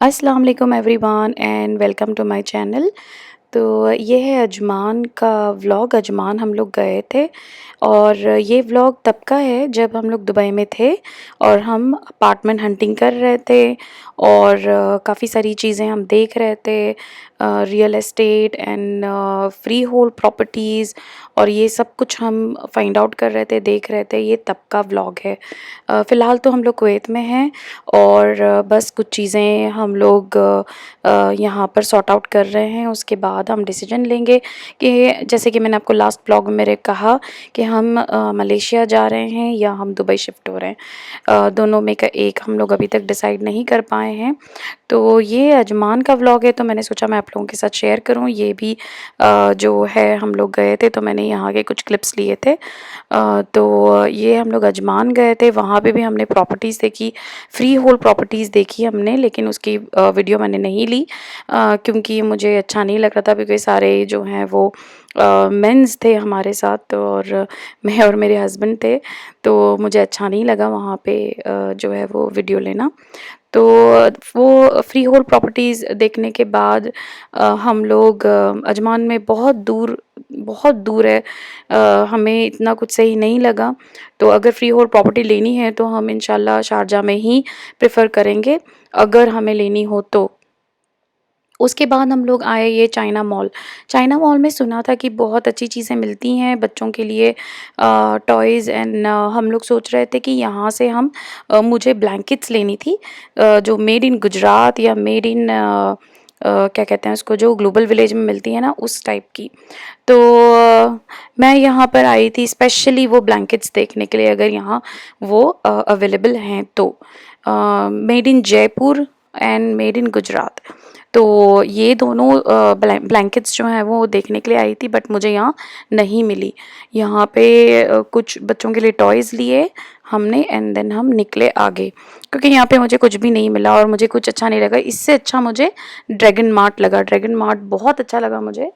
अस्सलाम वालेकुम everyone and welcome to my channel. तो ये है अजमान का व्लॉग। अजमान हम लोग गए थे और ये व्लॉग तब का है जब हम लोग दुबई में थे और हम अपार्टमेंट हंटिंग कर रहे थे और काफ़ी सारी चीज़ें हम देख रहे थे, real estate and free hold properties, और ये सब कुछ हम फाइंड आउट कर रहे थे, देख रहे थे। ये तब का व्लॉग है। फ़िलहाल तो हम लोग कुवैत में हैं और बस कुछ चीज़ें हम लोग यहाँ पर सॉर्ट आउट कर रहे हैं। उसके बाद हम डिसीजन लेंगे कि जैसे कि मैंने आपको लास्ट ब्लॉग में मेरे कहा कि हम मलेशिया जा रहे हैं या हम दुबई शिफ्ट हो रहे हैं। दोनों में का एक हम लोग अभी तक डिसाइड नहीं कर पाए हैं। तो ये अजमान का व्लॉग है, तो मैंने सोचा मैं आप लोगों के साथ शेयर करूं। ये भी जो है, हम लोग गए थे तो मैंने यहाँ के कुछ क्लिप्स लिए थे। तो ये हम लोग अजमान गए थे, वहाँ पे भी हमने प्रॉपर्टीज़ देखी, फ्री होल्ड प्रॉपर्टीज़ देखी हमने, लेकिन उसकी वीडियो मैंने नहीं ली क्योंकि मुझे अच्छा नहीं लग रहा था, क्योंकि सारे जो हैं वो मेंस थे हमारे साथ और मैं और मेरे हस्बैंड थे, तो मुझे अच्छा नहीं लगा वहाँ पे जो है वो वीडियो लेना। तो वो फ्री होल्ड प्रॉपर्टीज़ देखने के बाद हम लोग अजमान में बहुत दूर है, हमें इतना कुछ सही नहीं लगा। तो अगर फ्री होल्ड प्रॉपर्टी लेनी है तो हम इंशाल्लाह शारजा में ही प्रेफर करेंगे, अगर हमें लेनी हो तो। उसके बाद हम लोग आए ये चाइना मॉल। चाइना मॉल में सुना था कि बहुत अच्छी चीज़ें मिलती हैं बच्चों के लिए, टॉयज़ एंड हम लोग सोच रहे थे कि यहाँ से हम मुझे ब्लैंकेट्स लेनी थी, जो मेड इन गुजरात या मेड इन क्या कहते हैं उसको, जो ग्लोबल विलेज में मिलती है ना, उस टाइप की। तो मैं यहाँ पर आई थी स्पेशली वो ब्लैंकेट्स देखने के लिए, अगर यहाँ वो अवेलेबल हैं तो। Made in Jaipur and made in Gujarat, तो ये दोनों ब्लैंकेट्स जो हैं वो देखने के लिए आई थी, बट मुझे यहाँ नहीं मिली। यहाँ पे कुछ बच्चों के लिए टॉयज़ लिए हमने एंड देन हम निकले आगे, क्योंकि यहाँ पे मुझे कुछ भी नहीं मिला और मुझे कुछ अच्छा नहीं लगा। इससे अच्छा मुझे ड्रैगन मार्ट लगा। ड्रैगन मार्ट बहुत अच्छा लगा मुझे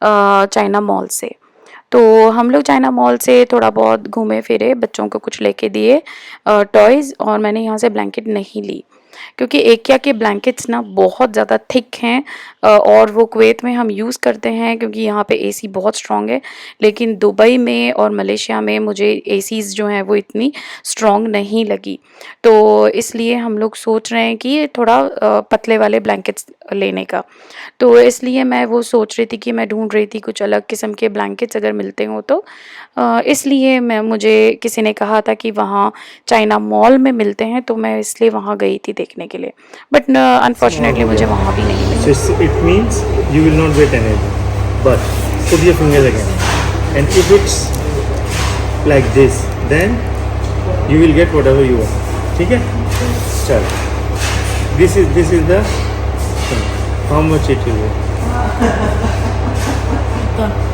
चाइना मॉल से। तो हम लोग चाइना मॉल से थोड़ा बहुत घूमे फिरे, बच्चों को कुछ लेके दिए टॉयज़, और मैंने यहाँ से ब्लैंकेट नहीं ली क्योंकि एकिया के ब्लैंकेट्स ना बहुत ज़्यादा थिक हैं, और वो कुवैत में हम यूज़ करते हैं क्योंकि यहाँ पे एसी बहुत स्ट्रॉन्ग है, लेकिन दुबई में और मलेशिया में मुझे एसीज़ जो हैं वो इतनी स्ट्रॉन्ग नहीं लगी। तो इसलिए हम लोग सोच रहे हैं कि थोड़ा पतले वाले ब्लैंकेट्स लेने का। तो इसलिए मैं वो सोच रही थी कि मैं ढूंढ रही थी कुछ अलग किस्म के ब्लैंकेट्स अगर मिलते हो तो, इसलिए मुझे किसी ने कहा था कि वहाँ चाइना मॉल में मिलते हैं, तो मैं इसलिए वहाँ गई थी देखने के लिए, बट अनफॉर्चुनेटली मुझे वहाँ भी नहीं मिले। So it means you will not get anything. But put your fingers again. And if it's like this, then you will get whatever you want. ठीक है? चल. This is the thing. How much it will be?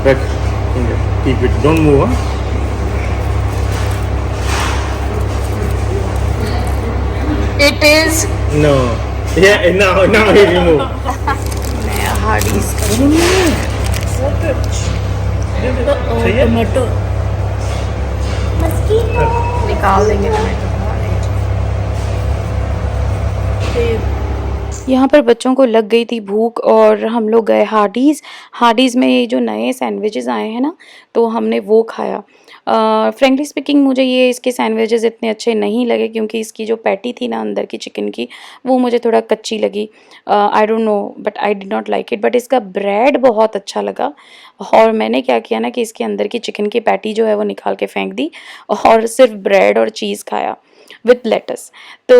Rख finger. Keep it. Don't move. Huh? It is No. Yeah. Now he remove. Hardy's चाहिए? निकाल देंगे tomato. यहाँ पर बच्चों को लग गई थी भूख और हम लोग गए हार्डीज़। हार्डीज़ में ये जो नए सैंडविचेस आए हैं ना, तो हमने वो खाया। फ्रेंकली स्पीकिंग मुझे ये इसके सैंडविचेस इतने अच्छे नहीं लगे, क्योंकि इसकी जो पैटी थी ना अंदर की चिकन की, वो मुझे थोड़ा कच्ची लगी। आई don't no, but I did not like it. But इसका ब्रेड बहुत अच्छा लगा, और मैंने क्या किया ना कि इसके अंदर की चिकन की पैटी जो है वो निकाल के फेंक दी और सिर्फ ब्रेड और चीज़ खाया विथ लेटस। तो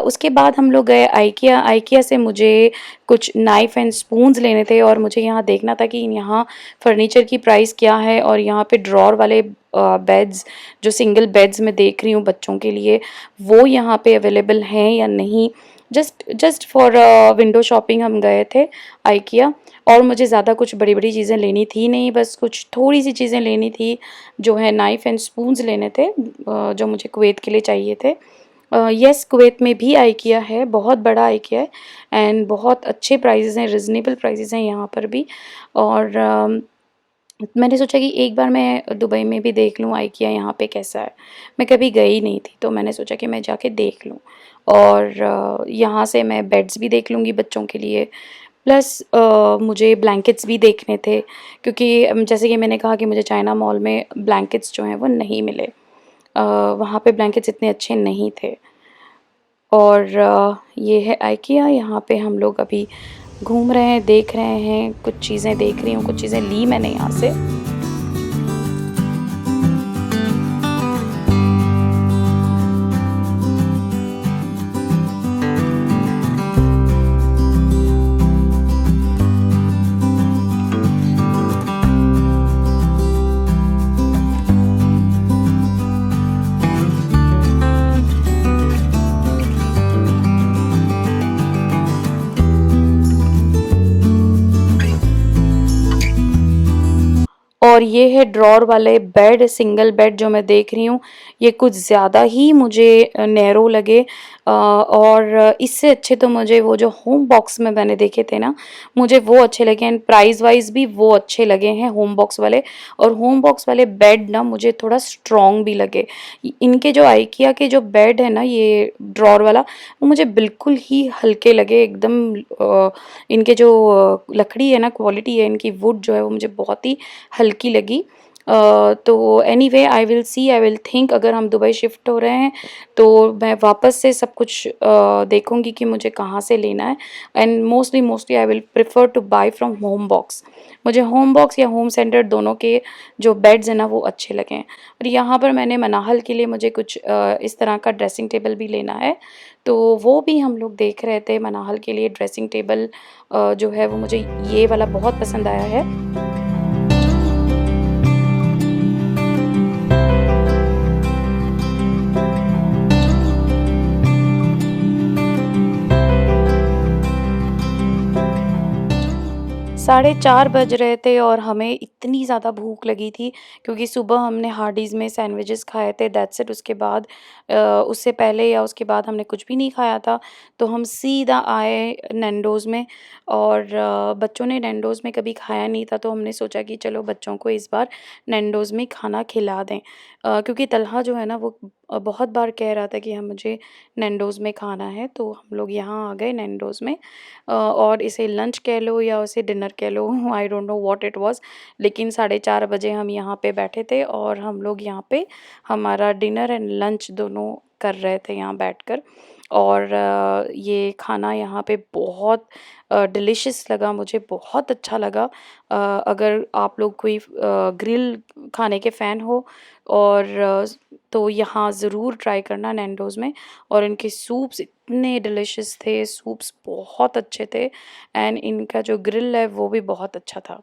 उसके बाद हम लोग गए आइकिया। आइकिया से मुझे कुछ नाइफ़ एंड स्पून्स लेने थे, और मुझे यहाँ देखना था कि यहाँ फर्नीचर की प्राइस क्या है, और यहाँ पे ड्रॉर वाले बेड्स, जो सिंगल बेड्स मैं देख रही हूँ बच्चों के लिए, वो यहाँ पे अवेलेबल हैं या नहीं। जस्ट फॉर विंडो शॉपिंग हम गए थे आइकिया, और मुझे ज़्यादा कुछ बड़ी बड़ी चीज़ें लेनी थी नहीं, बस कुछ थोड़ी सी चीज़ें लेनी थी, जो है नाइफ़ एंड स्पून्स लेने थे, जो मुझे कुवैत के लिए चाहिए थे। यस, कुवैत में भी आइकिया है, बहुत बड़ा आइकिया है एंड बहुत अच्छे प्राइसेस हैं, रिजनेबल प्राइसेस हैं यहाँ पर भी। और मैंने सोचा कि एक बार मैं दुबई में भी देख लूँ आइकिया यहाँ पे कैसा है। मैं कभी गई नहीं थी, तो मैंने सोचा कि मैं जाके देख लूँ। और यहाँ से मैं बेड्स भी देख लूँगी बच्चों के लिए, प्लस मुझे ब्लैंकेट्स भी देखने थे, क्योंकि जैसे कि मैंने कहा कि मुझे चाइना मॉल में ब्लैंकेट्स जो हैं वो नहीं मिले। वहाँ पे ब्लैंकेट्स इतने अच्छे नहीं थे। और ये है आइकिया, यहाँ पे हम लोग अभी घूम रहे हैं, देख रहे हैं, कुछ चीज़ें देख रही हूँ, कुछ चीज़ें ली मैंने यहाँ से। और ये है ड्रॉर वाले बेड, सिंगल बेड जो मैं देख रही हूँ, ये कुछ ज़्यादा ही मुझे नैरो लगे। और इससे अच्छे तो मुझे वो जो होम बॉक्स में मैंने देखे थे ना, मुझे वो अच्छे लगे, एंड प्राइस वाइज भी वो अच्छे लगे हैं होम बॉक्स वाले। और होम बॉक्स वाले बेड ना मुझे थोड़ा स्ट्रॉन्ग भी लगे। इनके जो आइकिया के जो बेड है ना, ये ड्रॉर वाला, वो मुझे बिल्कुल ही हल्के लगे एकदम। इनके जो लकड़ी है ना, क्वालिटी है इनकी, वुड जो है वो मुझे बहुत ही हल्की लगी। तो anyway I will see, I will think, अगर हम दुबई शिफ्ट हो रहे हैं तो मैं वापस से सब कुछ देखूंगी कि मुझे कहाँ से लेना है। And mostly I will prefer to buy from Home Box. मुझे होम बॉक्स या होम सेंटर दोनों के जो बेड्स हैं ना वो अच्छे लगे हैं। और यहाँ पर मैंने मनाहल के लिए मुझे कुछ इस तरह का ड्रेसिंग टेबल भी लेना है, तो वो भी हम लोग देख रहे थे। मनाहल के लिए ड्रेसिंग टेबल जो है वो मुझे ये वाला बहुत पसंद आया है। साढ़े 4 बज रहे थे और हमें इतनी ज़्यादा भूख लगी थी, क्योंकि सुबह हमने हार्डीज़ में सैंडविचेस खाए थे, दैट्स इट। उसके बाद उससे पहले या उसके बाद हमने कुछ भी नहीं खाया था। तो हम सीधा आए नैंडोज़ में, और बच्चों ने नैंडोज़ में कभी खाया नहीं था, तो हमने सोचा कि चलो बच्चों को इस बार नैंडोज़ में खाना खिला दें। क्योंकि तलहा जो है ना वो बहुत बार कह रहा था कि हम मुझे नैंडोज़ में खाना है, तो हम लोग यहाँ आ गए नैंडोज़ में। और इसे लंच कह लो या उसे डिनर कह लो, I don't know what it was, लेकिन 4:30 बजे हम यहाँ पे बैठे थे और हम लोग यहाँ पे हमारा डिनर एंड लंच दोनों कर रहे थे यहाँ बैठकर। और ये खाना यहाँ पे बहुत डिलीशियस लगा, मुझे बहुत अच्छा लगा। अगर आप लोग कोई ग्रिल खाने के फ़ैन हो और तो यहाँ ज़रूर ट्राई करना नैंडोज़ में। और इनके सूप्स इतने डिलीशियस थे, सूप्स बहुत अच्छे थे, एंड इनका जो ग्रिल है वो भी बहुत अच्छा था।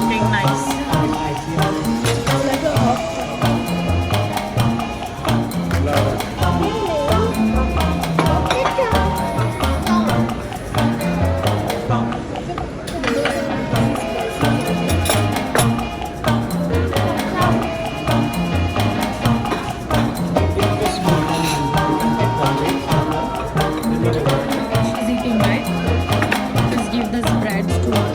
Looking nice. She's eating, right? Just give this breads to her.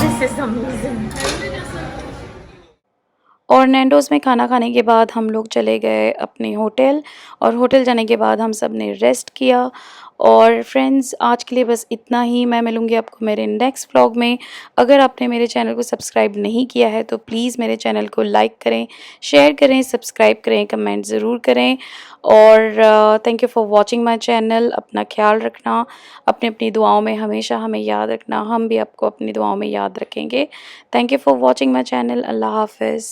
This is amazing. और नैंडोज़ में खाना खाने के बाद हम लोग चले गए अपने होटल, और होटल जाने के बाद हम सब ने रेस्ट किया। और फ्रेंड्स आज के लिए बस इतना ही। मैं मिलूँगी आपको मेरे नेक्स्ट व्लॉग में। अगर आपने मेरे चैनल को सब्सक्राइब नहीं किया है तो प्लीज़ मेरे चैनल को लाइक करें, शेयर करें, सब्सक्राइब करें, कमेंट ज़रूर करें। और thank you for watching my channel. अपना ख्याल रखना, अपनी अपनी दुआओं में हमेशा हमें याद रखना। हम भी आपको अपनी दुआओं में याद रखेंगे। Thank you for watching my channel. अल्लाह हाफ़िज़।